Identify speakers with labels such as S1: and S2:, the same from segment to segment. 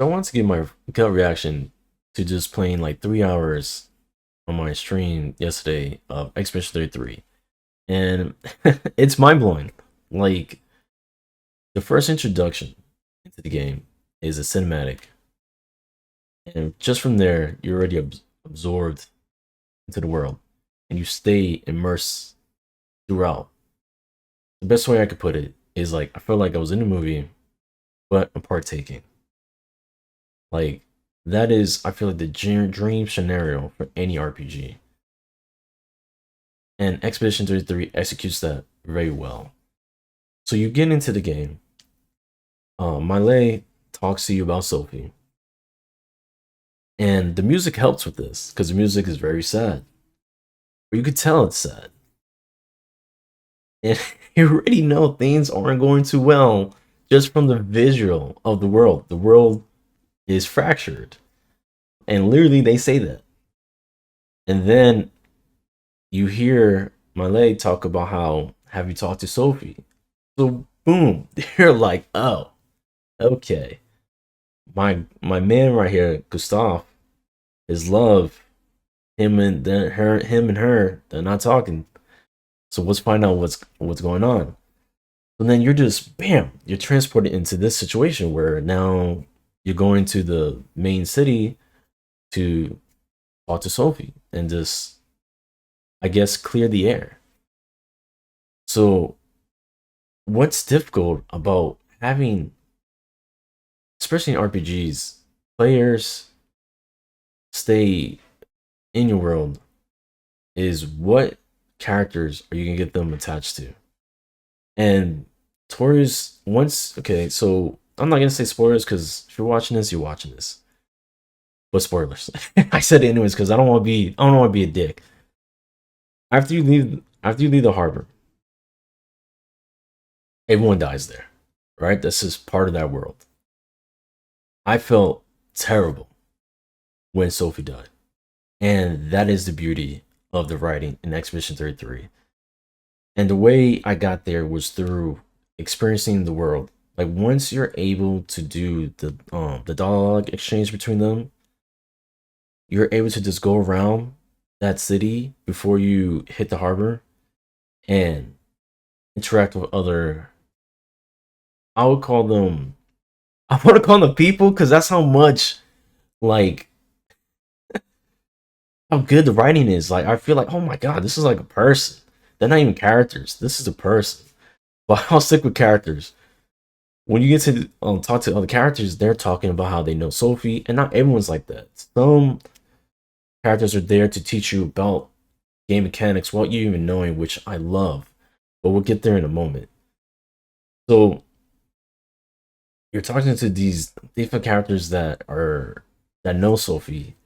S1: I want to give my gut reaction to just playing like 3 hours on my stream yesterday of Expedition 33. And it's mind blowing. Like, the first introduction into the game is a cinematic. And just from there, you're already absorbed into the world. And you stay immersed throughout. The best way I could put it is like, I felt like I was in the movie, but I'm partaking. Like, that is, I feel like the dream scenario for any RPG. And Expedition 33 executes that very well. So you get into the game. Miley talks to you about Sophie. And the music helps with this, because the music is very sad. But you could tell it's sad. And you already know things aren't going too well just from the visual of the world. The world is fractured. And literally, they say that. And then you hear Miley talk about how, have you talked to Sophie? So, boom, you're like, oh, okay. My man right here, Gustav, his love, him and her, they're not talking. So let's find out what's going on. And then you're just bam, you're transported into this situation where now you're going to the main city to talk to Sophie and just, I guess, clear the air. So what's difficult about having, especially in RPGs, players stay in your world, is what characters are you gonna get them attached to? And Tori's once, okay, so I'm not gonna say spoilers because if you're watching this, you're watching this. But spoilers. I said it anyways because I don't want to be a dick. After you leave the harbor, everyone dies there, right? This is part of that world. I felt terrible when Sophie died. And that is the beauty of the writing in Expedition 33. And the way I got there was through experiencing the world. Like once you're able to do the dialogue exchange between them, you're able to just go around that city before you hit the harbor and interact with other, I would call them, I want to call them people because that's how much, like, how good the writing is. Like, I feel like, oh my god, this is like a person. They're not even characters. This is a person. But I'll stick with characters. When you get to talk to other characters, they're talking about how they know Sophie, and not everyone's like that. Some characters are there to teach you about game mechanics without you even knowing, which I love. But we'll get there in a moment. So you're talking to these different characters that know Sophie,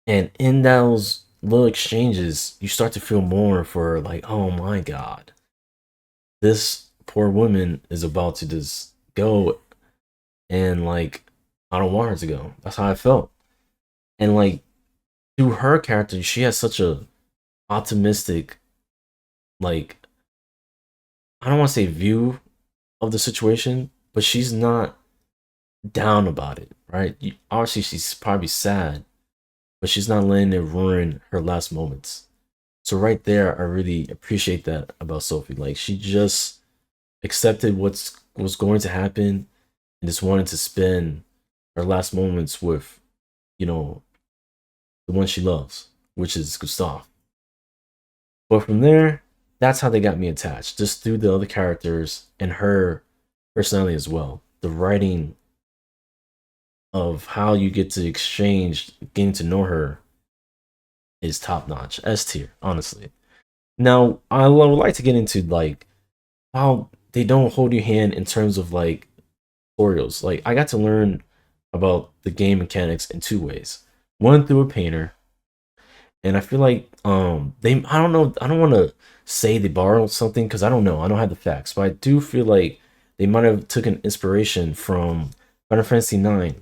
S1: and in those little exchanges, you start to feel more for like, oh my god, this poor woman is about to just go, and like, I don't want her to go. That's how I felt. And like, through her character, she has such a optimistic, like, I don't want to say view of the situation, but she's not down about it, right? Obviously, she's probably sad, but she's not letting it ruin her last moments. So right there, I really appreciate that about Sophie. Like, she just accepted what's was going to happen and just wanted to spend her last moments with, you know, the one she loves, which is Gustav. But from there, that's how they got me attached, just through the other characters and her personality as well. The writing of how you get to exchange, getting to know her, is top notch, S tier, honestly. Now, I would like to get into like how they don't hold your hand in terms of like tutorials. Like I got to learn about the game mechanics in two ways. One through a painter, and I feel like they, I don't know, I don't want to say they borrowed something because I don't know, I don't have the facts, but I do feel like they might have taken inspiration from Final Fantasy 9,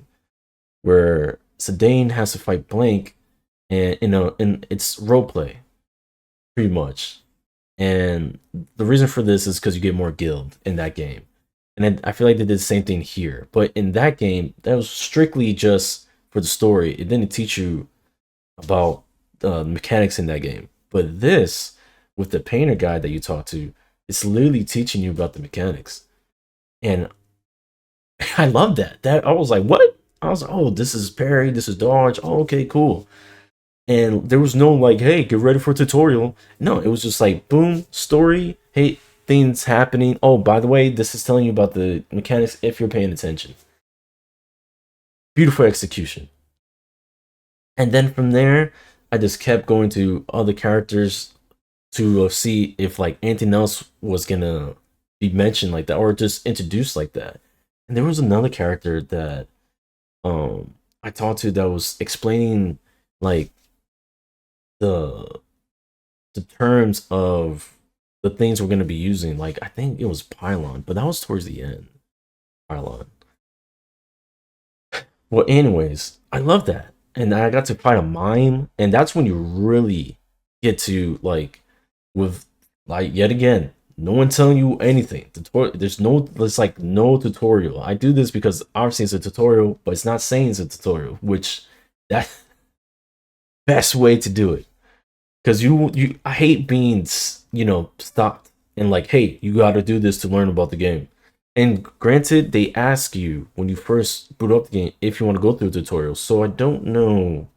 S1: where Sedaine has to fight Blank, and and it's roleplay pretty much. And the reason for this is because you get more guild in that game. And I feel like they did the same thing here. But in that game, that was strictly just for the story. It didn't teach you about mechanics in that game. But this, with the painter guy that you talk to, it's literally teaching you about the mechanics. And I love that. That I was like, what? I was like, oh, this is parry, this is dodge. Oh, okay, cool. And there was no like, hey, get ready for a tutorial. No, it was just like, boom, story. Hey, things happening. Oh, by the way, this is telling you about the mechanics if you're paying attention. Beautiful execution. And then from there, I just kept going to other characters to see if like anything else was gonna be mentioned like that or just introduced like that. And there was another character that I talked to that was explaining like the the terms of the things we're gonna be using. Like I think it was pylon, but that was towards the end. Pylon. Well, anyways, I love that. And I got to fight a mime, and that's when you really get to like with like yet again, no one telling you anything. There's like no tutorial. I do this because obviously it's a tutorial, but it's not saying it's a tutorial, which that best way to do it. Because I hate being stopped and like, hey, you got to do this to learn about the game. And granted, they ask you when you first boot up the game if you want to go through a tutorial. So I don't know.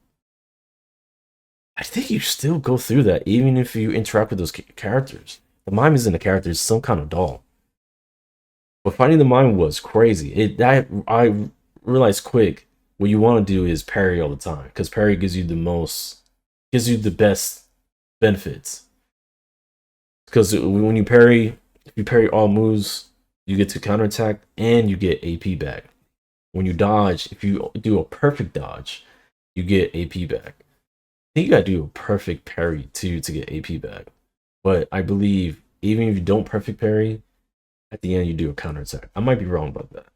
S1: I think you still go through that even if you interact with those characters. The mime isn't a character; it's some kind of doll. But finding the mime was crazy. I realized quick what you want to do is parry all the time because parry gives you the best benefits. Because when you parry, if you parry all moves, you get to counterattack and you get AP back. When you dodge, if you do a perfect dodge, you get AP back. I think you gotta do a perfect parry too to get AP back. But I believe even if you don't perfect parry, at the end you do a counterattack. I might be wrong about that.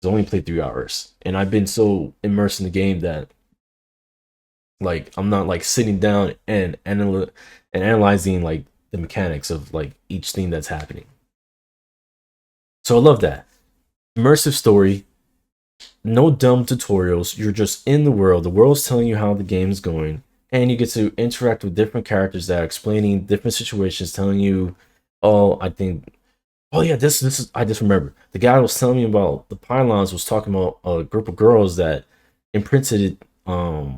S1: I only played 3 hours, and I've been so immersed in the game that like I'm not like sitting down and analyzing like the mechanics of like each thing that's happening. So I love that. Immersive story, no dumb tutorials. You're just in the world. The world's telling you how the game's going, and you get to interact with different characters that are explaining different situations, telling you, oh, I think, oh yeah, this is. I just remember the guy was telling me about the pylons was talking about a group of girls that imprinted, I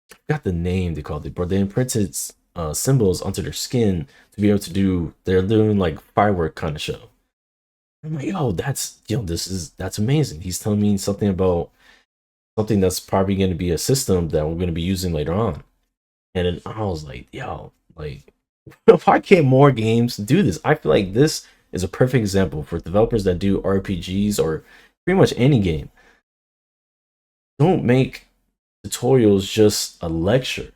S1: forgot the name they called it, but they imprinted symbols onto their skin to be able to do. They're doing like firework kind of show. I'm like, yo, that's amazing. He's telling me something about something that's probably going to be a system that we're going to be using later on. And then I was like, yo, like, why can't more games do this? I feel like this is a perfect example for developers that do RPGs or pretty much any game. Don't make tutorials just a lecture.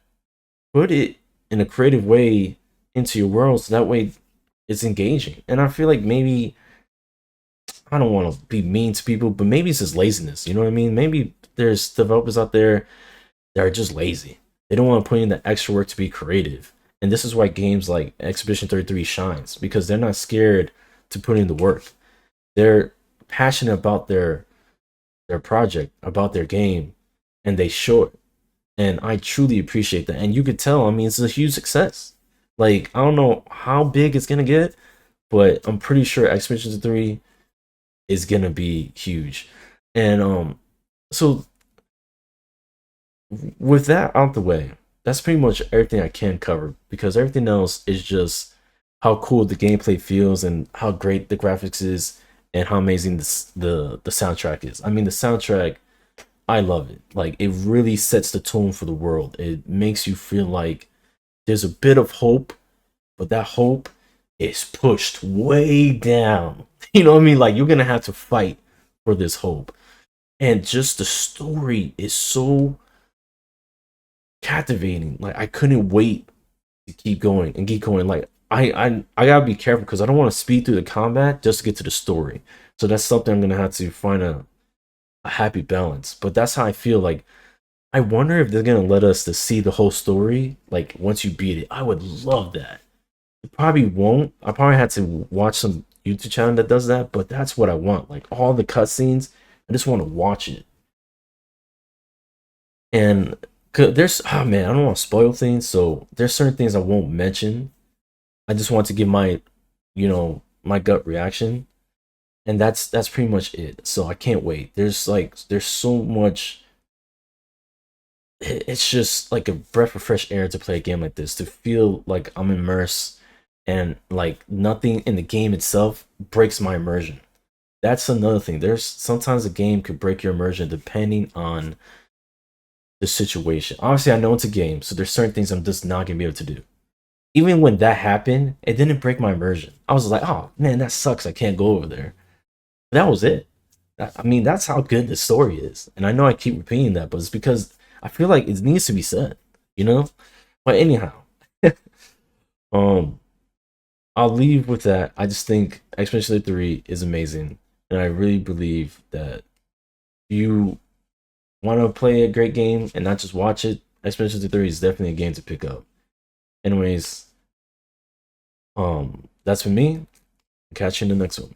S1: Put it in a creative way into your world so that way it's engaging. And I feel like maybe I don't want to be mean to people, but maybe it's just laziness. You know what I mean? Maybe there's developers out there that are just lazy. They don't want to put in the extra work to be creative. And this is why games like Expedition 33 shines because they're not scared to put in the work. They're passionate about their project, about their game, and they show it. And I truly appreciate that. And you could tell, I mean, it's a huge success. Like, I don't know how big it's gonna get, but I'm pretty sure Expedition 3 is gonna be huge. And so with that out the way, that's pretty much everything I can cover because everything else is just how cool the gameplay feels and how great the graphics is and how amazing the soundtrack is. I mean, the soundtrack, I love it. Like it really sets the tone for the world. It makes you feel like there's a bit of hope, but that hope is pushed way down. You know what I mean? Like you're gonna have to fight for this hope. And just the story is so captivating. Like I couldn't wait to keep going and keep going. Like I gotta be careful because I don't want to speed through the combat just to get to the story. So that's something I'm gonna have to find a happy balance. But that's how I feel. Like I wonder if they're gonna let us to see the whole story. Like once you beat it, I would love that. It probably won't. I probably had to watch some YouTube channel that does that, but that's what I want. Like all the cutscenes, I just want to watch it. And there's, oh man, I don't want to spoil things, so there's certain things I won't mention. I just want to give my, my gut reaction, and that's pretty much it. So I can't wait. There's so much. It's just like a breath of fresh air to play a game like this, to feel like I'm immersed, and like nothing in the game itself breaks my immersion. That's another thing. There's sometimes a game could break your immersion depending on the situation. Obviously, I know it's a game, so there's certain things I'm just not gonna be able to do. Even when that happened, it didn't break my immersion. I was like, oh man, that sucks. I can't go over there. That was it. I mean, that's how good the story is. And I know I keep repeating that, but it's because I feel like it needs to be said, you know? But anyhow, um, I'll leave with that. I just think Expedition 3 is amazing. And I really believe that if you want to play a great game and not just watch it, Expedition 3 is definitely a game to pick up. Anyways, that's for me. Catch you in the next one.